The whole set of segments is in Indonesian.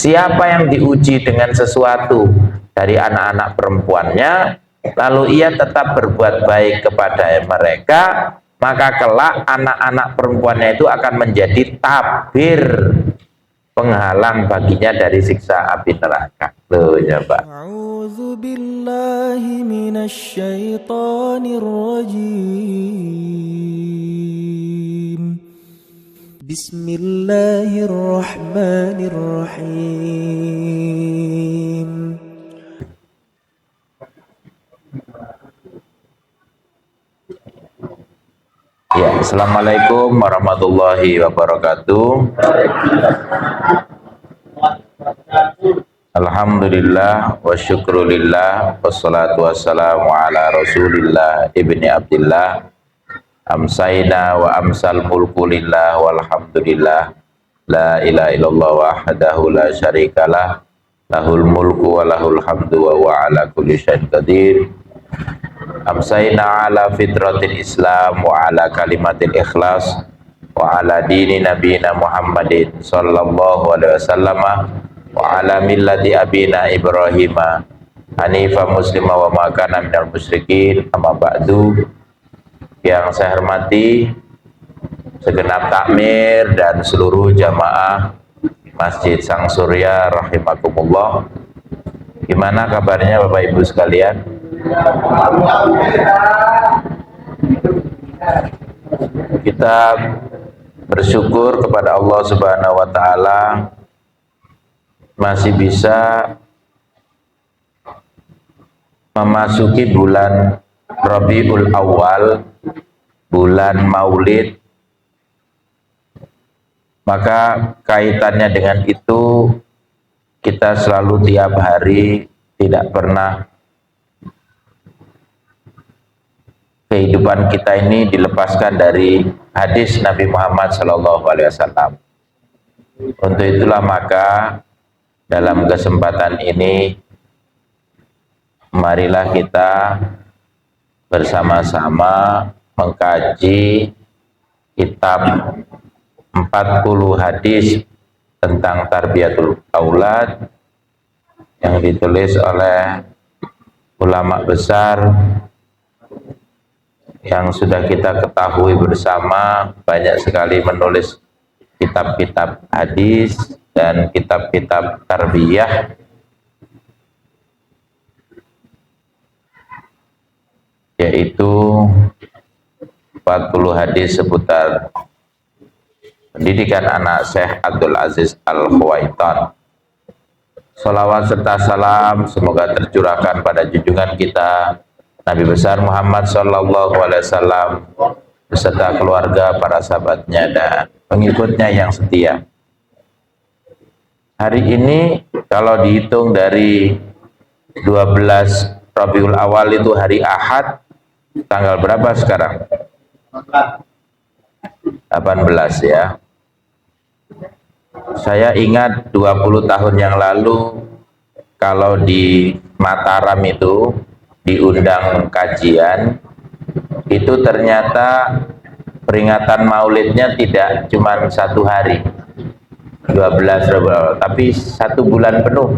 Siapa yang diuji dengan sesuatu dari anak-anak perempuannya, lalu ia tetap berbuat baik kepada mereka, maka kelak anak-anak perempuannya itu akan menjadi tabir penghalang baginya dari siksa api neraka. Loh, ya Pak. A'udzu billahi minasy syaithanir rajim. Bismillahirrahmanirrahim. Ya, Assalamualaikum warahmatullahi wabarakatuh. Alhamdulillah wa syukrulillah wassalatu wassalamu ala rasulillah ibni abdillah amsayna wa amsal mulku lillah walhamdulillah la ilaha illallah wahdahu la syarikalah lahul mulku wa lahul hamdu wa huwa ala kulli syai'in qadir. Amsayna ala fitratil islam wa ala kalimatil ikhlas wa ala dini nabiyina Muhammadin sallallahu alaihi wasallam wa ala millati abina Ibrahima hanifa muslima wa ma kana minal musyrikin. Amma ba'du. Yang saya hormati segenap takmir dan seluruh jamaah Masjid Sang Surya rahimakumullah. Gimana kabarnya Bapak Ibu sekalian? Kita bersyukur kepada Allah Subhanahu wa taala masih bisa memasuki bulan Rabiul Awal, bulan Maulid. Maka kaitannya dengan itu, kita selalu tiap hari tidak pernah kehidupan kita ini dilepaskan dari hadis Nabi Muhammad SAW. Untuk itulah maka dalam kesempatan ini marilah kita bersama-sama mengkaji kitab 40 hadis tentang tarbiyatul aulad yang ditulis oleh ulama besar yang sudah kita ketahui bersama, banyak sekali menulis kitab-kitab hadis dan kitab-kitab tarbiyah, yaitu 40 hadis seputar pendidikan anak Syekh Abdul Aziz Al-Khuwaitan. Salawat serta salam semoga tercurahkan pada junjungan kita Nabi besar Muhammad sallallahu alaihi wasallam beserta keluarga, para sahabatnya dan pengikutnya yang setia. Hari ini kalau dihitung dari 12 Rabiul Awal itu hari Ahad, tanggal berapa sekarang? 18 ya. Saya ingat 20 tahun yang lalu kalau di Mataram itu diundang kajian, itu ternyata peringatan maulidnya tidak cuma 1 hari 12 Rabiul Awal, tapi 1 bulan penuh.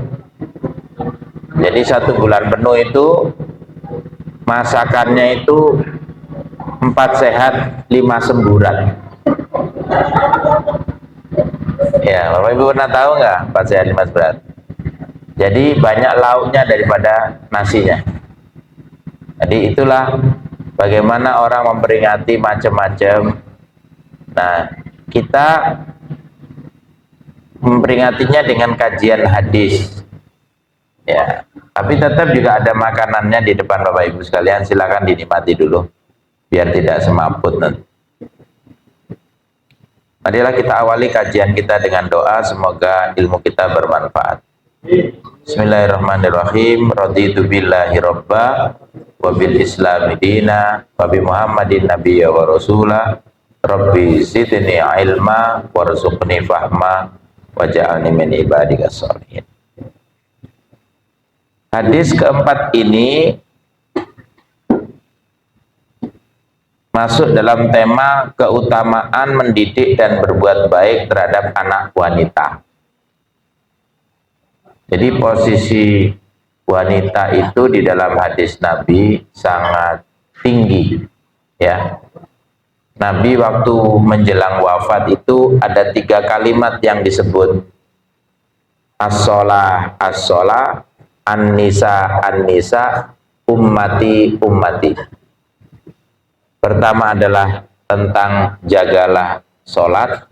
Jadi 1 bulan penuh itu masakannya itu 4 sehat 5 semburat. Ya, Bapak Ibu pernah tahu nggak 4 sehat 5 semburat? Jadi banyak lauknya daripada nasinya. Jadi itulah bagaimana orang memperingati macam-macam. Nah, kita memperingatinya dengan kajian hadis. Ya, tapi tetap juga ada makanannya di depan Bapak Ibu sekalian, silakan dinikmati dulu biar tidak semaput nanti. Marilah kita awali kajian kita dengan doa, semoga ilmu kita bermanfaat. Bismillahirrahmanirrahim. Raditu billahi robba wa bil islami dina wa bi Muhammadin nabiyya wa rasulah. Rabbi zidni ilma warzuqni fahma waj'alni min ibadikas sholihin. Hadis keempat ini masuk dalam tema keutamaan mendidik dan berbuat baik terhadap anak wanita. Jadi posisi wanita itu di dalam hadis Nabi sangat tinggi, ya. Nabi waktu menjelang wafat itu ada 3 kalimat yang disebut, as-sholah, as-sholah, an-nisa, an-nisa, ummati, ummati. Pertama adalah tentang jagalah sholat.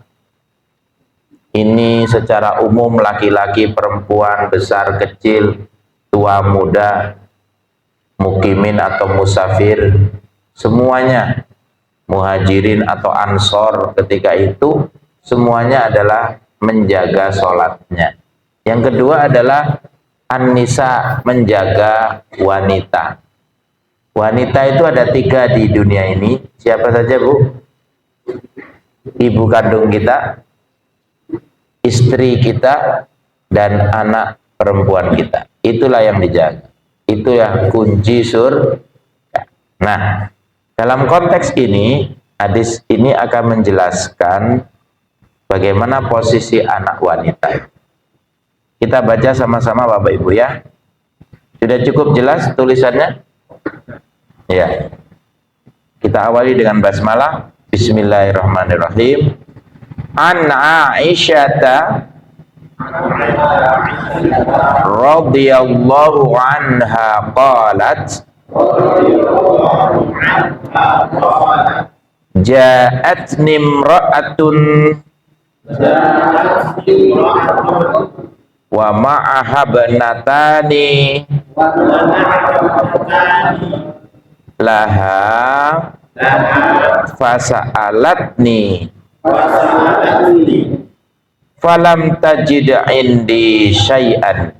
Ini secara umum laki-laki, perempuan, besar, kecil, tua, muda, mukimin atau musafir, semuanya, muhajirin atau ansor ketika itu, semuanya adalah menjaga sholatnya. Yang kedua adalah an-nisa, menjaga wanita. Wanita itu ada 3 di dunia ini. Siapa saja, Bu? Ibu kandung kita, istri kita, dan anak perempuan kita. Itulah yang dijaga. Itu yang kunci surga. Nah, dalam konteks ini, hadis ini akan menjelaskan bagaimana posisi anak wanita. Kita baca sama-sama Bapak Ibu ya. Sudah cukup jelas tulisannya? Ya. Kita awali dengan basmalah. Bismillahirrahmanirrahim. An Aisyata radhiyallahu anha qalat ja'atni imra'atun wa ma'aha banatani laha fasa'alatni falam tajid indi syai'an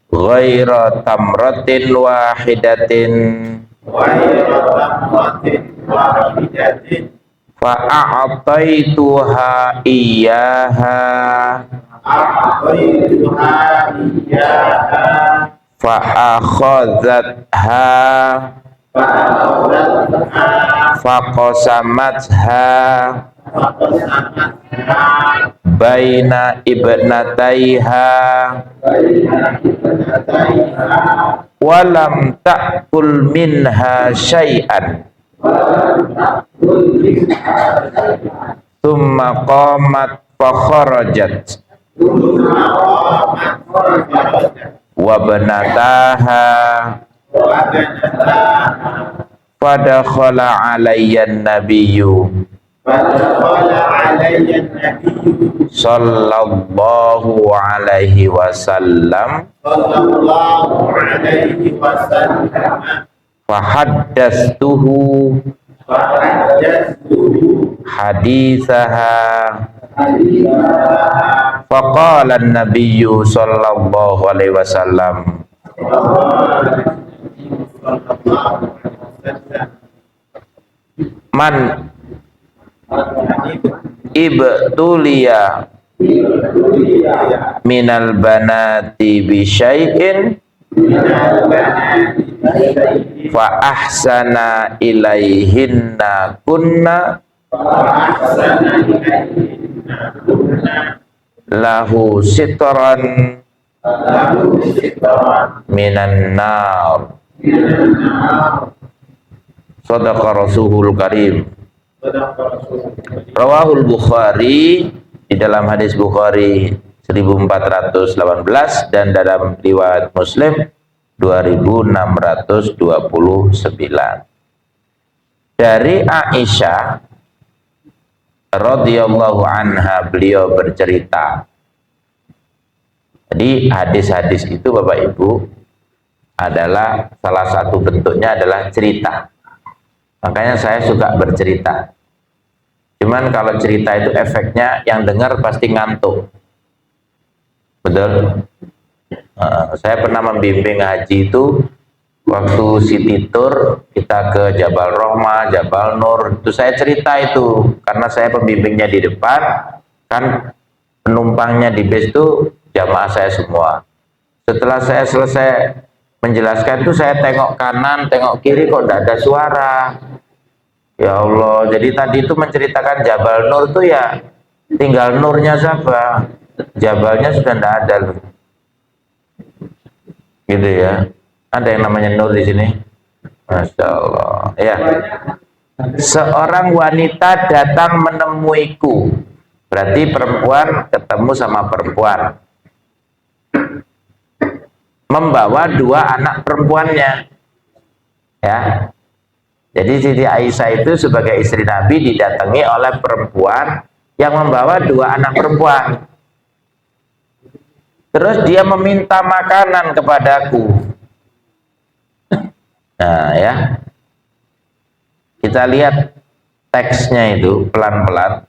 ghaira tamratin wahidatin fa'a'taituha iyyaha fa'akhadhatha faqasamatha baina ibnataiha walam ta'kul minha syai'an thumma qamat fakharajat wa banataha fadakhala alayyan nabiyyu sallallahu alaihi wasallam fahaddastuhu hadithaha faqala an-nabiyyu sallallahu alaihi wasallam man ibtuliya minal banati bi syai'in fa ahsana ilaihinna kunna lahu sitran minan nar. Shadaqa Rasulul Karim. Rawahul Bukhari, di dalam hadis Bukhari 1418 dan dalam riwayat Muslim 2629. Dari Aisyah radhiyallahu anha, beliau bercerita. Jadi hadis-hadis itu Bapak Ibu adalah salah satu bentuknya adalah cerita. Makanya saya suka bercerita. Cuman kalau cerita itu efeknya yang dengar pasti ngantuk. Betul? Saya pernah membimbing haji itu waktu City Tour, kita ke Jabal Rahmah, Jabal Nur, itu saya cerita itu karena saya pembimbingnya di depan, kan penumpangnya di bis itu jamaah saya semua. Setelah saya selesai menjelaskan itu, saya tengok kanan, tengok kiri, kok tidak ada suara. Ya Allah, jadi tadi itu menceritakan Jabal Nur itu ya tinggal nurnya saja, jabalnya sudah tidak ada loh. Gitu ya. Ada yang namanya nur di sini. Masya Allah. Ya. Seorang wanita datang menemuiku. Berarti perempuan ketemu sama perempuan. Membawa dua anak perempuannya. Ya. Jadi Siti Aisyah itu sebagai istri Nabi didatangi oleh perempuan yang membawa dua anak perempuan. Terus dia meminta makanan kepadaku. Nah ya, kita lihat teksnya itu pelan-pelan.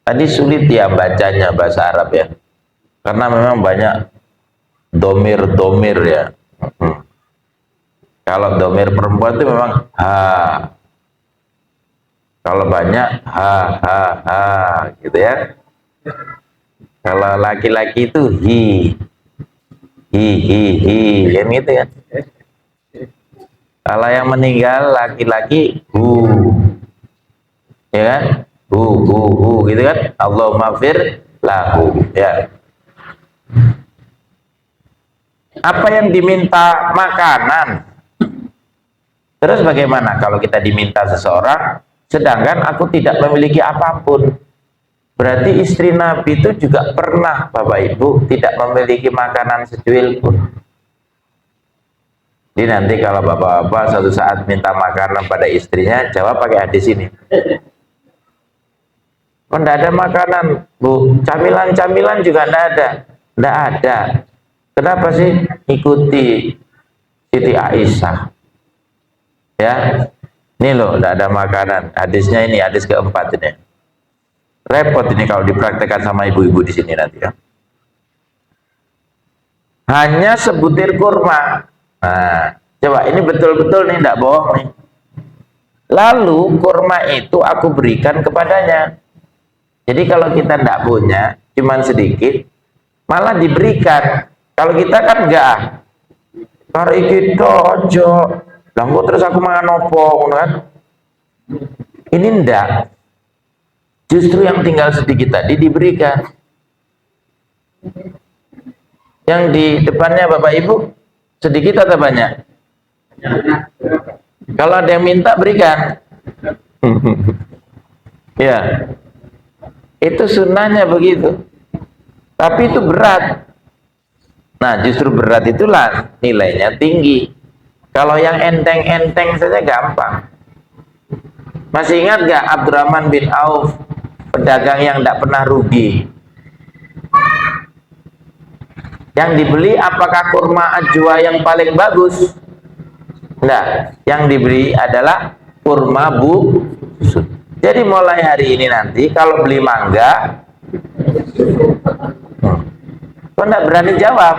Tadi sulit ya bacanya bahasa Arab ya, karena memang banyak domir ya. Kalau domir perempuan itu memang ha, kalau banyak ha gitu ya. Kalau laki-laki itu hi, yang gitu ya. Kalau yang meninggal laki-laki hu, ya kan? Hu, gitu kan? Allahumma fir lahu, ya. Apa yang diminta makanan? Terus bagaimana kalau kita diminta seseorang, sedangkan aku tidak memiliki apapun? Berarti istri Nabi itu juga pernah, Bapak Ibu, tidak memiliki makanan secuil pun. Jadi nanti kalau bapak-bapak suatu saat minta makanan pada istrinya, jawab pakai hadis ini. Oh, tidak ada makanan, Bu. Camilan-camilan juga tidak ada. Tidak ada. Kenapa sih? Ikuti Siti Aisyah. Ya, ini loh, tidak ada makanan. Hadisnya ini, hadis keempat ini. Repot ini kalau dipraktekkan sama ibu-ibu di sini nanti ya. Hanya sebutir kurma. Nah, coba ini betul-betul nih, tidak bohong nih. Lalu kurma itu aku berikan kepadanya. Jadi kalau kita tidak punya, cuman sedikit, malah diberikan. Kalau kita kan enggak. Kalau iki tojo, langgo terus aku mangan opo, kan? Ini enggak. Justru yang tinggal sedikit tadi diberikan. Yang di depannya Bapak Ibu sedikit atau banyak? Kalau ada yang minta berikan. Ya, itu sunnahnya begitu. Tapi itu berat. Nah, justru berat itulah nilainya tinggi. Kalau yang enteng-enteng saja gampang. Masih ingat gak Abdurrahman bin Auf, pedagang yang tidak pernah rugi? Yang dibeli apakah kurma ajwa yang paling bagus? Enggak, yang dibeli adalah kurma busuk. Jadi mulai hari ini nanti kalau beli mangga, kok enggak berani jawab?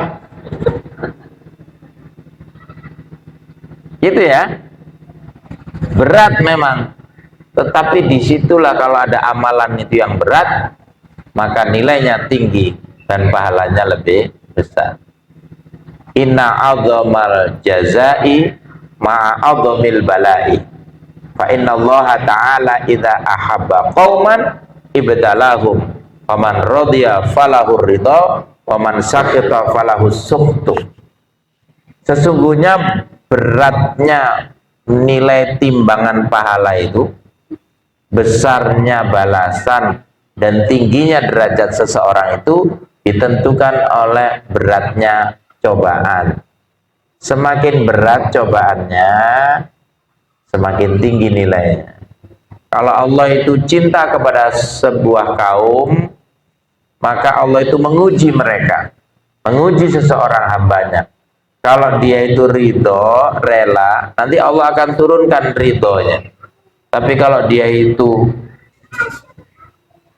Gitu ya. Berat memang. Tetapi disitulah kalau ada amalan itu yang berat, maka nilainya tinggi dan pahalanya lebih besar. Inna a'dhamal jazai ma'adhamil balai. Fa inna Allah ta'ala idza ahabba qauman ibtalahum. Faman radiya falahur ridha, waman sakita falahus sukhtu. Sesungguhnya beratnya nilai timbangan pahala itu, besarnya balasan dan tingginya derajat seseorang itu ditentukan oleh beratnya cobaan. Semakin berat cobaannya, semakin tinggi nilainya. Kalau Allah itu cinta kepada sebuah kaum, maka Allah itu menguji mereka, menguji seseorang hambanya. Kalau dia itu ridho, rela, nanti Allah akan turunkan ridhonya. Tapi kalau dia itu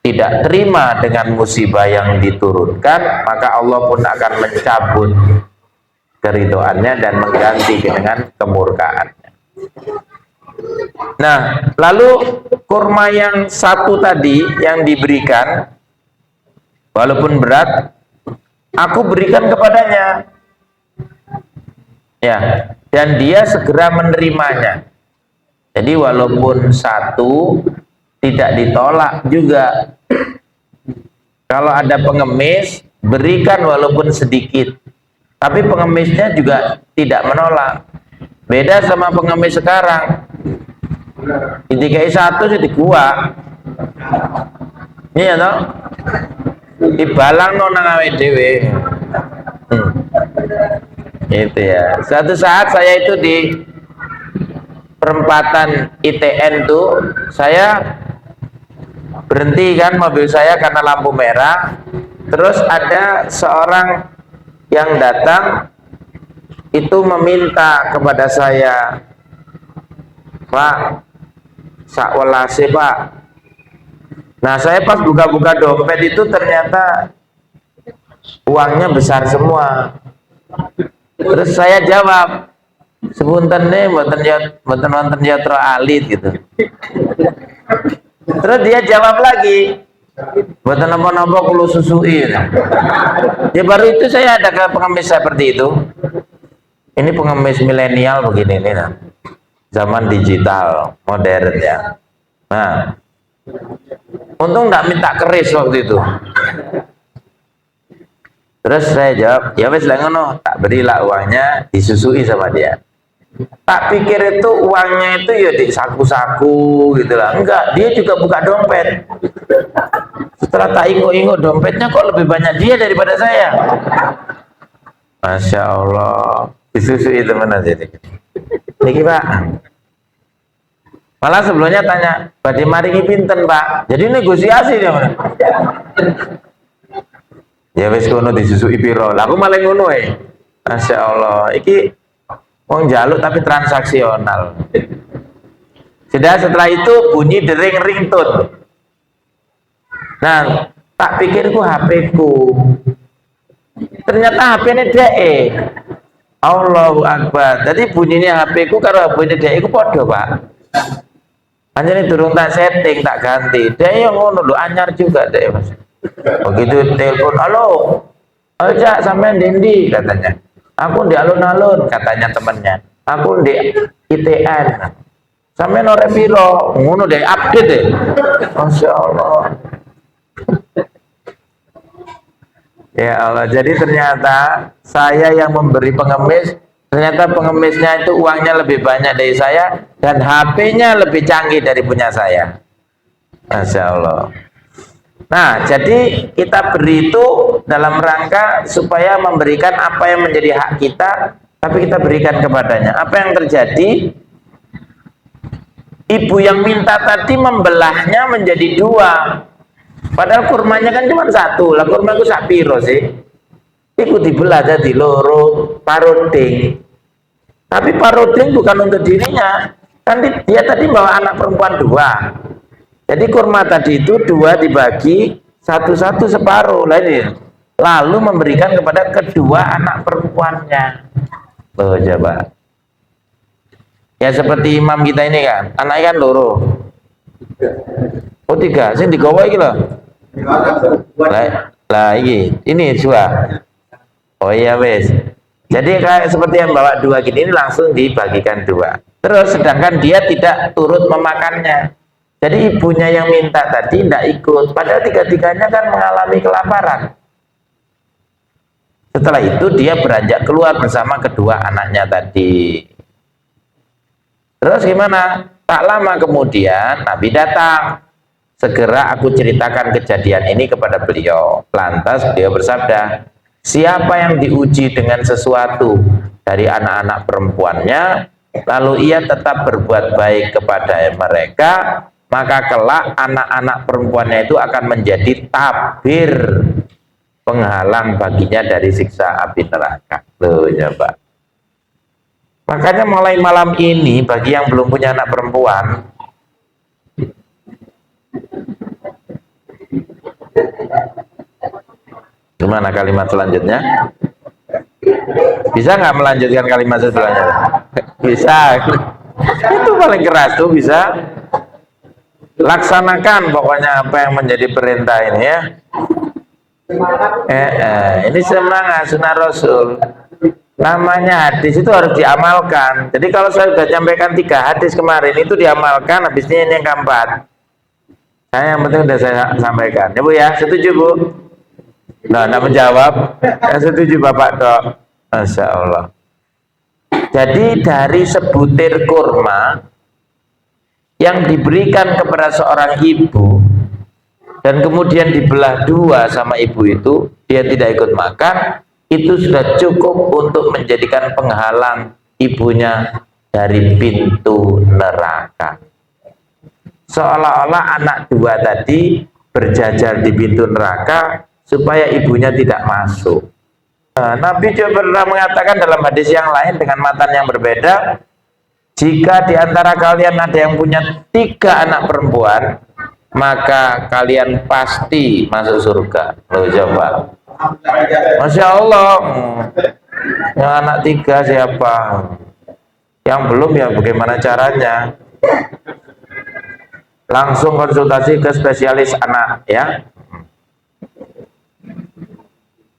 tidak terima dengan musibah yang diturunkan, maka Allah pun akan mencabut keridhoannya dan mengganti dengan kemurkaannya. Nah, lalu kurma yang satu tadi yang diberikan, walaupun berat, aku berikan kepadanya. Ya, dan dia segera menerimanya. Jadi walaupun satu tidak ditolak juga. kalau ada pengemis, berikan walaupun sedikit. Tapi pengemisnya juga tidak menolak. Beda sama pengemis sekarang. Dikai satu jadi gua. Iya toh? Dibalang nang awake dhewe. Itu ya. Suatu saat saya itu di perempatan ITN tuh, saya berhenti kan mobil saya karena lampu merah. Terus ada seorang yang datang itu meminta kepada saya, Pak, sakwelase Pak. Nah saya pas buka-buka dompet itu ternyata uangnya besar semua. Terus saya jawab, sepunten nih mboten wonten yatra alit gitu. Terus dia jawab lagi, mboten napa-napa kulo susui. Ya baru itu saya ada ke pengemis seperti itu. Ini pengemis milenial begini nih, nah. Zaman digital modern ya. Nah, untung nggak minta keris waktu itu. Terus saya jawab, ya wes lah ngono, tak berilah uangnya, disusui sama dia. Tak pikir itu uangnya itu ya di saku-saku gitu lah. Enggak, dia juga buka dompet. Setelah tak inguk-inguk dompetnya kok lebih banyak dia daripada saya. Masya Allah, disusui teman aja. Niki Pak. Malah sebelumnya tanya, badhe maringi pinten Pak? Jadi negosiasi dia mana? Ya wis kono disusui piro. Lah aku malah ngono Masya Allah, iki wong njaluk tapi transaksional. Sudah setelah itu bunyi dering ringtone. Nah, tak pikir ku HP ku. Ternyata HP-ne DE. Allahu Akbar. Jadi bunyinya HP ku karo HP-ne DE ku padha, Pak. Anjane durung tak setting, tak ganti. DE yang ngono lho, anyar juga DE, Mas. Begitu telepon, halo, Cak, sampean Dendi katanya. Aku di alun-alun katanya temennya. Aku di ITN. Sampean ora piro? Ngono deh, update deh. Masya Allah. Ya Allah, jadi ternyata saya yang memberi pengemis, ternyata pengemisnya itu uangnya lebih banyak dari saya dan HP-nya lebih canggih dari punya saya. Masya Allah. Nah, jadi kita beri itu dalam rangka supaya memberikan apa yang menjadi hak kita, tapi kita berikan kepadanya. Apa yang terjadi? Ibu yang minta tadi membelahnya menjadi dua. Padahal kurmanya kan cuma satu. Lah kurma itu sak piro sih? Iku dibelah jadi loro, paroding. Tapi paroding bukan untuk dirinya. Kan dia tadi bawa anak perempuan dua. Jadi kurma tadi itu dua dibagi satu-satu separuh lalu memberikan kepada kedua anak perempuannya. Loh coba. Ya seperti imam kita ini kan, anaknya kan loro. Oh tiga, sing digawa iki lho. Lah ini dua. Oh iya wes. Jadi kayak seperti yang bawa dua gini ini langsung dibagikan dua. Terus sedangkan dia tidak turut memakannya. Jadi ibunya yang minta tadi tidak ikut, padahal tiga-tiganya kan mengalami kelaparan. Setelah itu dia beranjak keluar bersama kedua anaknya tadi. Terus gimana? Tak lama kemudian Nabi datang. Segera aku ceritakan kejadian ini kepada beliau. Lantas beliau bersabda, siapa yang diuji dengan sesuatu dari anak-anak perempuannya, lalu ia tetap berbuat baik kepada mereka, maka kelak anak-anak perempuannya itu akan menjadi tabir penghalang baginya dari siksa api neraka. Loh ya Pak. Makanya mulai malam ini bagi yang belum punya anak perempuan, gimana kalimat selanjutnya? Bisa nggak melanjutkan kalimat selanjutnya? Bisa. Itu paling keras tuh bisa. Laksanakan pokoknya apa yang menjadi perintah ini ya. Ini semangat sunnah Rasul. Namanya hadis itu harus diamalkan. Jadi kalau saya sudah sampaikan 3 hadis kemarin itu diamalkan, habisnya ini yang keempat. Saya yang penting sudah saya sampaikan. Ya Bu ya, setuju Bu? Nah, anda menjawab, ya setuju Bapak Dok. Masya Allah. Jadi dari sebutir kurma yang diberikan kepada seorang ibu dan kemudian dibelah dua sama ibu itu, dia tidak ikut makan, itu sudah cukup untuk menjadikan penghalang ibunya dari pintu neraka. Seolah-olah anak dua tadi berjajar di pintu neraka supaya ibunya tidak masuk. Nah, Nabi juga pernah mengatakan dalam hadis yang lain dengan matan yang berbeda, jika di antara kalian ada yang punya 3 anak perempuan, maka kalian pasti masuk surga. Loh, coba. Masya Allah. Yang anak 3 siapa? Yang belum ya bagaimana caranya? Langsung konsultasi ke spesialis anak ya.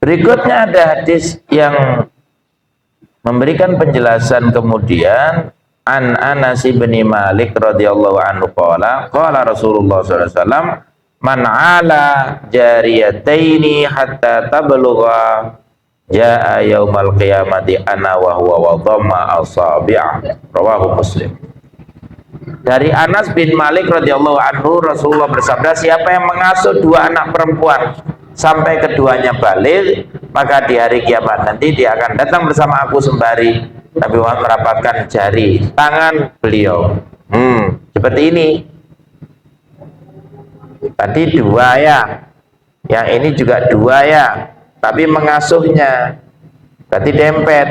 Berikutnya ada hadis yang memberikan penjelasan kemudian an Anas bin Malik radhiyallahu anhu qala Rasulullah sallallahu alaihi wasallam man ala jariyataini hatta tablugha jaa yaumal qiyamati ana wa huwa wa dhamma asabi'ah rawahu Muslim. Dari Anas bin Malik radhiyallahu anhu Rasulullah bersabda, siapa yang mengasuh 2 anak perempuan sampai keduanya balik, maka di hari kiamat nanti dia akan datang bersama aku sembari Nabi Muhammad merapatkan jari tangan beliau. Seperti ini. Tadi 2 ya, yang ini juga 2 ya, tapi mengasuhnya berarti dempet.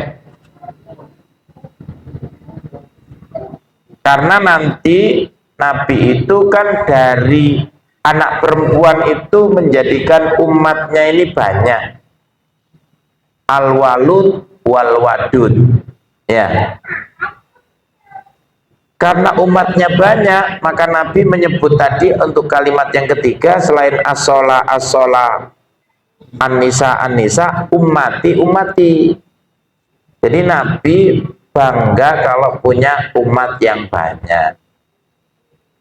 Karena nanti Nabi itu kan dari anak perempuan itu menjadikan umatnya ini banyak. Al-walud wal-wadud. Ya. Karena umatnya banyak, maka Nabi menyebut tadi untuk kalimat yang ketiga selain as-sholah an-nisa ummati. Jadi Nabi bangga kalau punya umat yang banyak,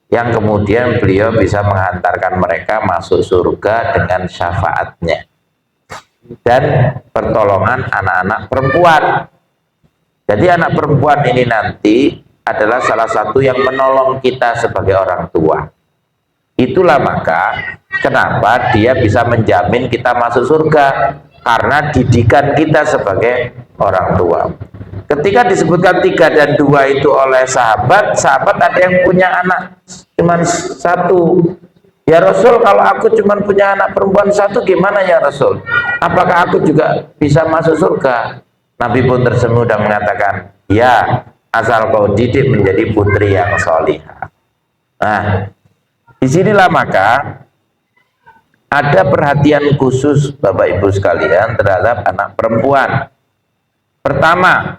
yang kemudian beliau bisa menghantarkan mereka masuk surga dengan syafaatnya dan pertolongan anak-anak perempuan. Jadi anak perempuan ini nanti adalah salah satu yang menolong kita sebagai orang tua. Itulah maka kenapa dia bisa menjamin kita masuk surga, karena didikan kita sebagai orang tua. Ketika disebutkan 3 dan 2 itu oleh sahabat ada yang punya anak cuma 1. Ya Rasul, kalau aku cuma punya anak perempuan 1 gimana ya Rasul? Apakah aku juga bisa masuk surga? Nabi pun tersenyum dan mengatakan, ya, asal kau didik menjadi putri yang solihah. Nah, disinilah maka ada perhatian khusus Bapak Ibu sekalian terhadap anak perempuan. Pertama,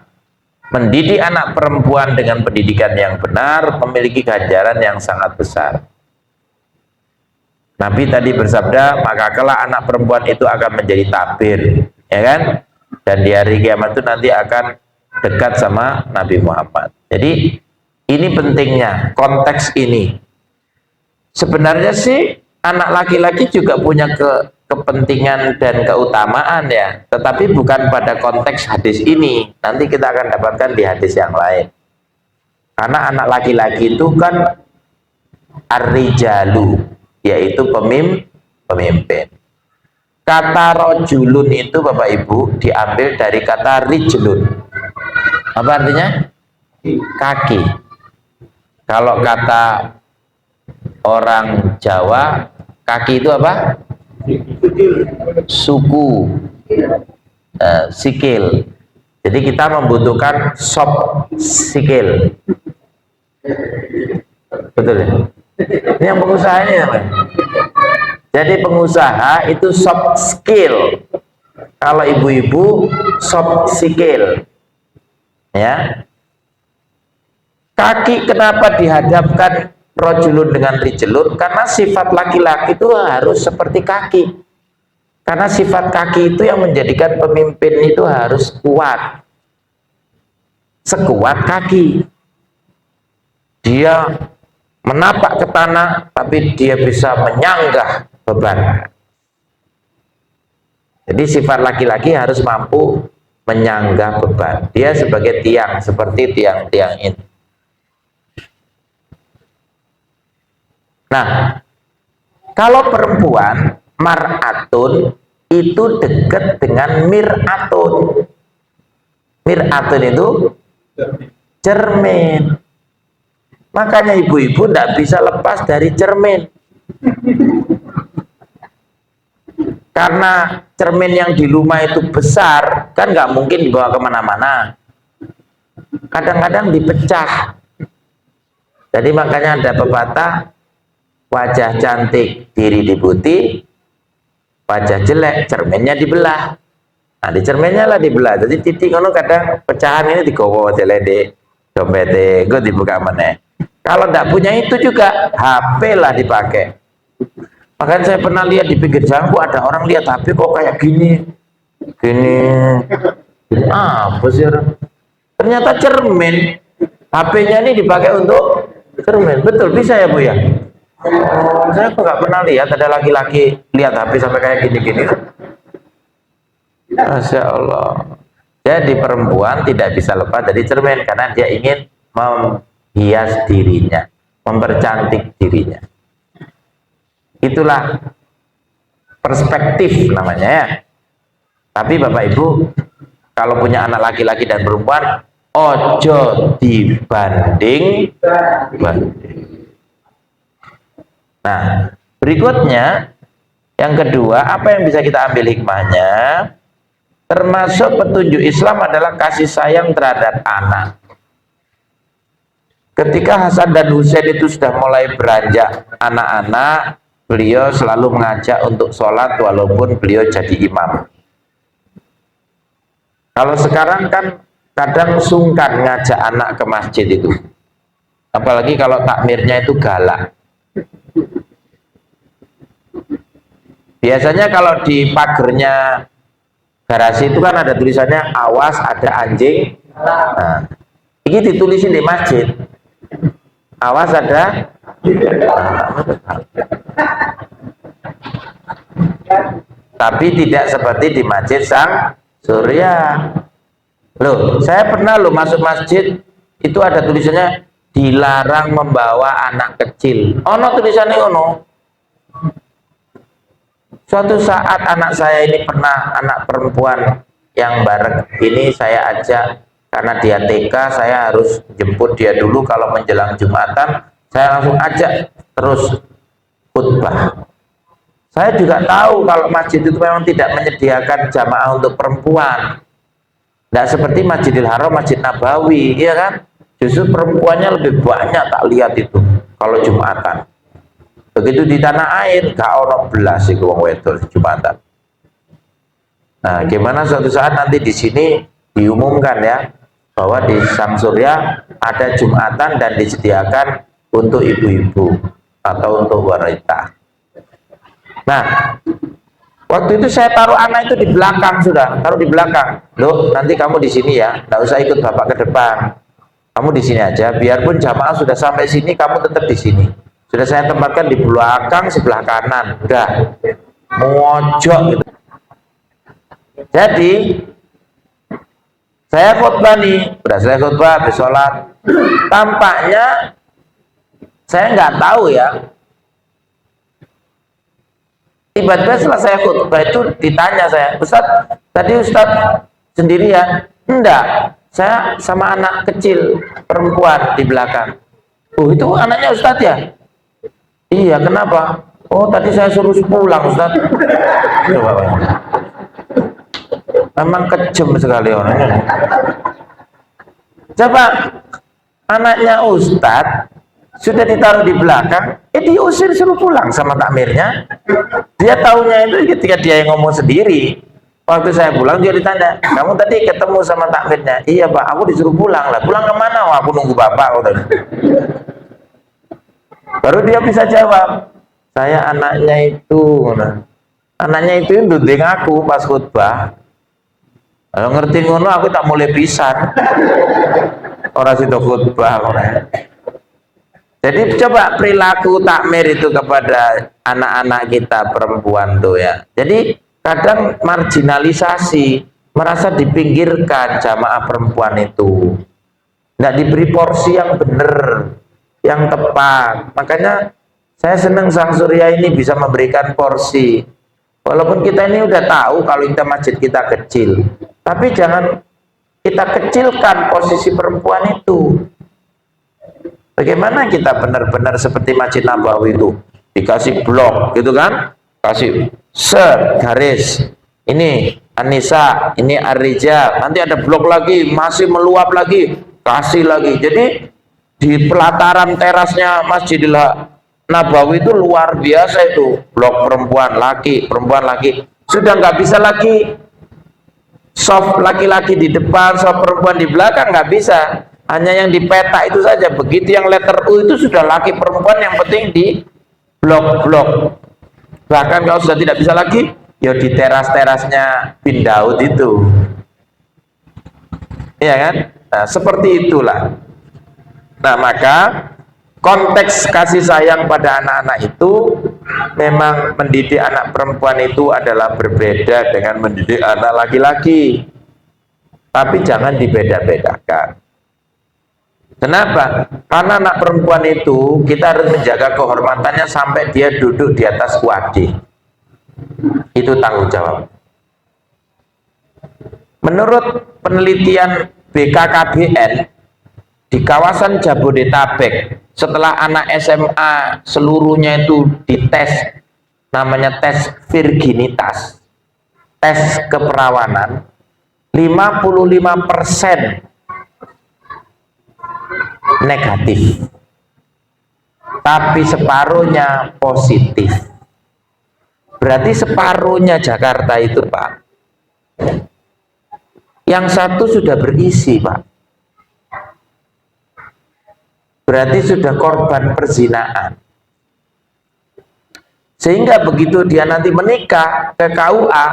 mendidik anak perempuan dengan pendidikan yang benar memiliki ganjaran yang sangat besar. Nabi tadi bersabda, maka kelak anak perempuan itu akan menjadi tabir, ya kan? Dan di hari kiamat itu nanti akan dekat sama Nabi Muhammad. Jadi ini pentingnya konteks ini. Sebenarnya sih anak laki-laki juga punya kepentingan dan keutamaan ya, tetapi bukan pada konteks hadis ini. Nanti kita akan dapatkan di hadis yang lain. Karena anak laki-laki itu kan ar-rijalu, yaitu pemimpin. Kata rojulun itu Bapak Ibu diambil dari kata rijlun. Apa artinya? Kaki. Kalau kata orang Jawa, kaki itu apa? Suku, sikil. Jadi kita membutuhkan soft sikil. Betul ya? Ini yang pengusaha ini ya, Pak? Jadi pengusaha itu soft skill. Kalau ibu-ibu soft skill. Ya. Kaki kenapa dihadapkan rojulun dengan rijlun? Karena sifat laki-laki itu harus seperti kaki. Karena sifat kaki itu yang menjadikan pemimpin itu harus kuat. Sekuat kaki. Dia menapak ke tanah, tapi dia bisa menyanggah beban. Jadi sifat laki-laki harus mampu menyanggah beban. Dia sebagai tiang, seperti tiang-tiang ini. Nah, kalau perempuan mar'atun itu dekat dengan mir'atun. Mir'atun itu cermin. Makanya ibu-ibu tidak bisa lepas dari cermin. Karena cermin yang di rumah itu besar, kan nggak mungkin dibawa kemana-mana. Kadang-kadang dipecah. Jadi makanya ada pepatah, wajah cantik diri diputi, wajah jelek cerminnya dibelah. Nah di cerminnya lah dibelah. Jadi titik ngono kadang pecahan ini digowo jelede dompete, gue dibuka mana. Kalau tidak punya itu juga HP lah dipakai. Makanya saya pernah lihat di pinggir jalan, kok ada orang lihat HP kok kayak gini, apa sih orang? Ternyata cermin. HP-nya ini dipakai untuk cermin. Betul, bisa ya Bu ya? Oh, saya kok nggak pernah lihat ada laki-laki lihat HP sampai kayak gini-gini. Masya Allah. Jadi perempuan tidak bisa lepas dari cermin karena dia ingin menghias dirinya, mempercantik dirinya. Itulah perspektif namanya ya. Tapi Bapak Ibu, kalau punya anak laki-laki dan perempuan, ojo dibanding. Nah, berikutnya yang kedua, apa yang bisa kita ambil hikmahnya? Termasuk petunjuk Islam adalah kasih sayang terhadap anak. Ketika Hasan dan Husain itu sudah mulai beranjak anak-anak, beliau selalu mengajak untuk sholat walaupun beliau jadi imam. Kalau sekarang kan kadang sungkan ngajak anak ke masjid itu. Apalagi kalau takmirnya itu galak. Biasanya kalau di pagernya garasi itu kan ada tulisannya awas ada anjing. Nah, ini ditulisin di masjid. Awas ada. Tapi tidak seperti di Masjid Sang Surya. Loh, saya pernah loh masuk masjid itu ada tulisannya dilarang membawa anak kecil. Ono tulisannya ono. Suatu saat anak saya ini pernah, anak perempuan yang bareng ini saya ajak karena dia TK, saya harus jemput dia dulu kalau menjelang Jumatan, saya langsung ajak terus khutbah. Saya juga tahu kalau masjid itu memang tidak menyediakan jamaah untuk perempuan. Tidak seperti Masjidil Haram, Masjid Nabawi, iya kan? Justru perempuannya lebih banyak tak lihat itu kalau Jumatan. Begitu di tanah air, gak ono belas iku wong wedok Jumatan. Nah, gimana suatu saat nanti di sini diumumkan ya bahwa di Sang Surya ada Jumatan dan disediakan untuk ibu-ibu atau untuk wanita. Nah, waktu itu saya taruh anak itu di belakang sudah, taruh di belakang. Loh, nanti kamu di sini ya, nggak usah ikut bapak ke depan. Kamu di sini aja, biarpun jamaah sudah sampai sini, kamu tetap di sini. Sudah saya tempatkan di belakang sebelah kanan, udah mojok gitu. Jadi saya khutbah nih, udah saya khutbah, habis sholat. Tampaknya saya nggak tahu ya. Tiba-tiba setelah saya khutbah itu ditanya saya, Ustaz, tadi Ustaz sendirian? Enggak, saya sama anak kecil perempuan di belakang. Oh, itu anaknya Ustaz ya? Iya, kenapa? Oh, tadi saya suruh pulang Ustaz. Coba Pak. Memang kejam sekali orangnya. Coba anaknya Ustaz sudah ditaruh di belakang, diusir suruh pulang sama takmirnya. Dia taunya itu ketika dia yang ngomong sendiri. Waktu saya pulang dia ditanya, kamu tadi ketemu sama takmirnya? Iya Pak, aku disuruh pulang lah. Pulang kemana? Wah, aku nunggu bapak. Baru dia bisa jawab, saya anaknya itu. Anaknya itu nduding aku pas khutbah. Kalau ngerti ngono aku tak mulai pisan. Orang situ khutbah orang. Jadi coba perilaku takmir itu kepada anak-anak kita perempuan tuh ya. Jadi kadang marginalisasi, merasa dipinggirkan jamaah perempuan itu. Nggak diberi porsi yang benar, yang tepat. Makanya saya senang Sang Surya ini bisa memberikan porsi. Walaupun kita ini udah tahu kalau kita masjid kita kecil, tapi jangan kita kecilkan posisi perempuan itu. Bagaimana kita benar-benar seperti Masjid Nabawi itu dikasih blok gitu kan, kasih set garis, ini Anissa, ini Ar-Rijal, nanti ada blok lagi, masih meluap lagi, kasih lagi. Jadi di pelataran terasnya Masjidil Nabawi itu luar biasa itu, blok perempuan laki, sudah nggak bisa lagi soft laki-laki di depan, soft perempuan di belakang, nggak bisa. Hanya yang di peta itu saja. Begitu yang letter U itu sudah laki perempuan, yang penting di blok-blok. Bahkan kalau sudah tidak bisa lagi, ya di teras-terasnya bin Daud itu. Iya kan? Nah, seperti itulah. Nah, maka konteks kasih sayang pada anak-anak itu memang mendidik anak perempuan itu adalah berbeda dengan mendidik anak laki-laki. Tapi jangan dibeda-bedakan. Kenapa? Karena anak perempuan itu kita harus menjaga kehormatannya sampai dia duduk di atas wadi. Itu tanggung jawab. Menurut penelitian BKKBN di kawasan Jabodetabek, setelah anak SMA seluruhnya itu dites, namanya tes virginitas, tes keperawanan, 55% negatif, tapi separuhnya positif. Berarti separuhnya Jakarta itu, Pak, yang satu sudah berisi, Pak. Berarti sudah korban perzinaan. Sehingga begitu dia nanti menikah ke KUA,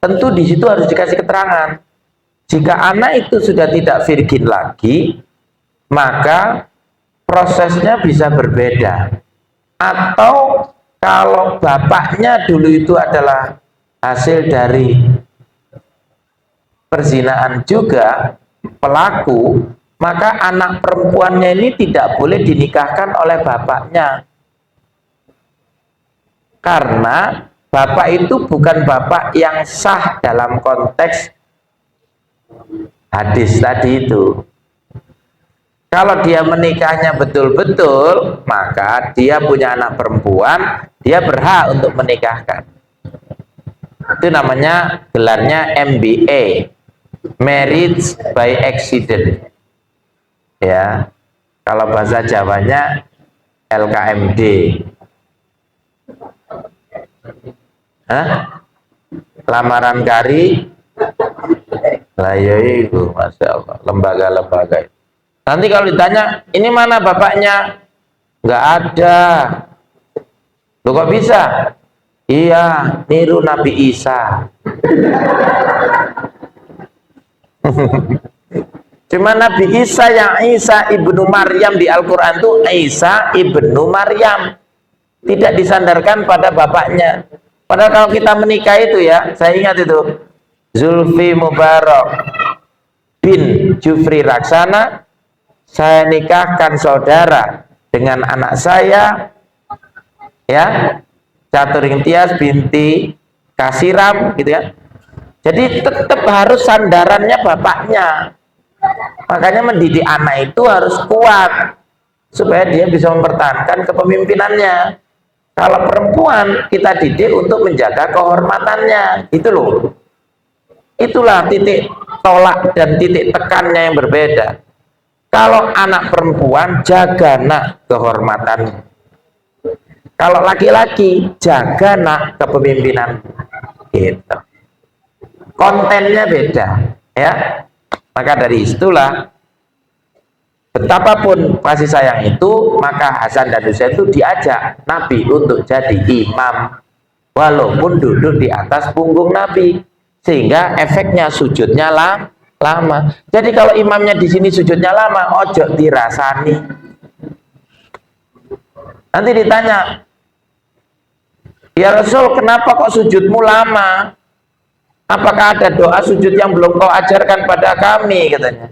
tentu di situ harus dikasih keterangan. Jika anak itu sudah tidak virgin lagi, maka prosesnya bisa berbeda. Atau kalau bapaknya dulu itu adalah hasil dari perzinaan juga, pelaku, maka anak perempuannya ini tidak boleh dinikahkan oleh bapaknya. Karena bapak itu bukan bapak yang sah dalam konteks hadis tadi itu. Kalau dia menikahnya betul-betul, maka dia punya anak perempuan, dia berhak untuk menikahkan. Itu namanya, gelarnya MBA, Marriage by Accident. Ya, kalau bahasa Jawanya LKMD. Hah? Lamaran kari, layai itu, Masya Allah, lembaga-lembaga itu. Nanti kalau ditanya, ini mana bapaknya? Nggak ada. Loh kok bisa? Iya, niru Nabi Isa. Cuma Nabi Isa yang Isa ibnu Maryam di Al-Quran itu Isa ibnu Maryam. Tidak disandarkan pada bapaknya. Padahal kalau kita menikah itu ya, saya ingat itu, Zulfi Mubarak bin Jufri Raksana, saya nikahkan saudara dengan anak saya, ya, Caturing Tias binti Kasiram, gitu ya. Jadi tetap harus sandarannya bapaknya. Makanya mendidik anak itu harus kuat supaya dia bisa mempertahankan kepemimpinannya. Kalau perempuan kita didik untuk menjaga kehormatannya, itu loh. Itulah titik tolak dan titik tekannya yang berbeda. Kalau anak perempuan, jaga nak kehormatan. Kalau laki-laki, jaga nak kepemimpinan. Gitu. Kontennya beda, ya. Maka dari itulah, betapapun kasih sayang itu, maka Hasan dan Husain itu diajak Nabi untuk jadi imam, walaupun duduk di atas punggung Nabi, sehingga efeknya sujudnya lama. Jadi kalau imamnya di sini sujudnya lama, ojo dirasani. Nanti ditanya, ya Rasul, kenapa kok sujudmu lama? Apakah ada doa sujud yang belum kau ajarkan pada kami? Katanya.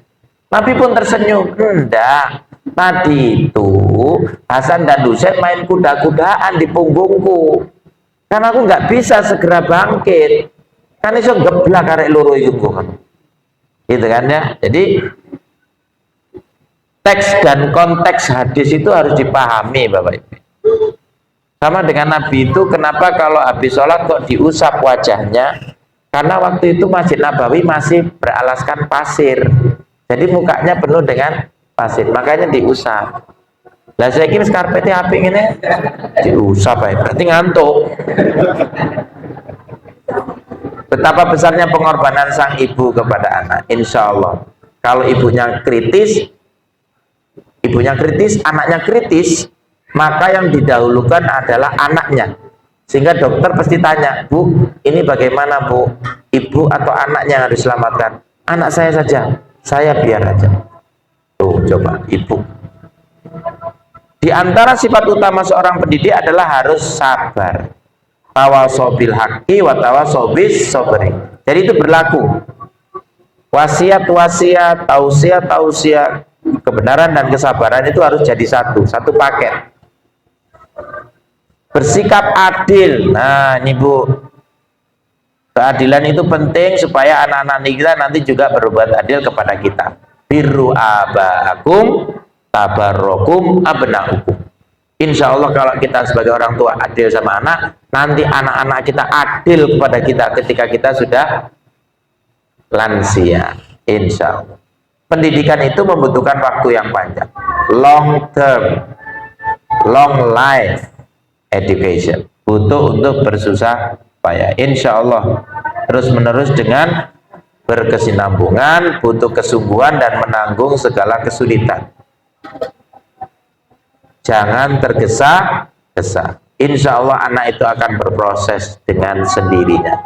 Nabi pun tersenyum. Enggak. Tadi itu Hasan dan Husain main kuda-kudaan di punggungku. Karena aku nggak bisa segera bangkit. Kan iso geblak karek loro iku kan. Gitu kan ya. Jadi teks dan konteks hadis itu harus dipahami Bapak Ibu. Sama dengan Nabi itu, kenapa kalau habis sholat kok diusap wajahnya? Karena waktu itu Masjid Nabawi masih beralaskan pasir, jadi mukanya penuh dengan pasir, makanya diusap. Lah saya kira skarpetnya api ini diusap ya, berarti ngantuk. Betapa besarnya pengorbanan sang ibu kepada anak. Insya Allah, kalau ibunya kritis, anaknya kritis, maka yang didahulukan adalah anaknya. Sehingga dokter pasti tanya, Bu, ini bagaimana Bu? Ibu atau anaknya yang harus diselamatkan? Anak saya saja, saya biar aja. Tuh, coba, ibu. Di antara sifat utama seorang pendidik adalah harus sabar. Tawasobil haqqi wa tawasobis sobri. Jadi itu berlaku. Wasiat, tausiah, kebenaran dan kesabaran itu harus jadi satu paket. Bersikap adil. Nah ini Bu, keadilan itu penting supaya anak-anak kita nanti juga berbuat adil kepada kita. Birru aba'akum tabarrokum abna'ukum. Insya Allah kalau kita sebagai orang tua adil sama anak, nanti anak-anak kita adil kepada kita ketika kita sudah lansia. Insya Allah. Pendidikan itu membutuhkan waktu yang panjang, long term, long life education, butuh untuk bersusah payah. Insya Allah terus menerus dengan berkesinambungan, butuh kesungguhan dan menanggung segala kesulitan. Jangan tergesa-gesa. Insya Allah anak itu akan berproses dengan sendirinya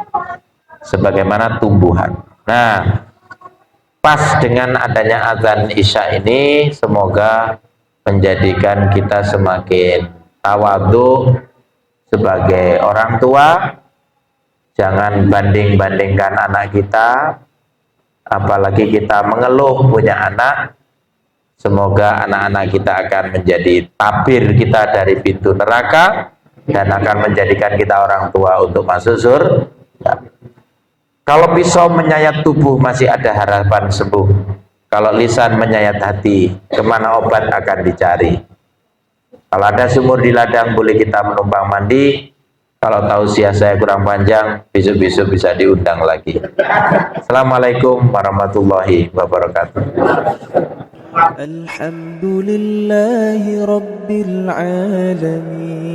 sebagaimana tumbuhan. Nah, pas dengan adanya azan Isya ini, semoga menjadikan kita semakin tawadhu sebagai orang tua. Jangan banding-bandingkan anak kita, apalagi kita mengeluh punya anak. Semoga anak-anak kita akan menjadi tabir kita dari pintu neraka dan akan menjadikan kita orang tua untuk masuk surga. Kalau pisau menyayat tubuh masih ada harapan sembuh. Kalau lisan menyayat hati, kemana obat akan dicari? Kalau ada sumur di ladang, boleh kita menumpang mandi. Kalau tausiah saya kurang panjang, besok-besok bisa diundang lagi. Assalamualaikum warahmatullahi wabarakatuh. Alhamdulillahi Rabbil Alamin.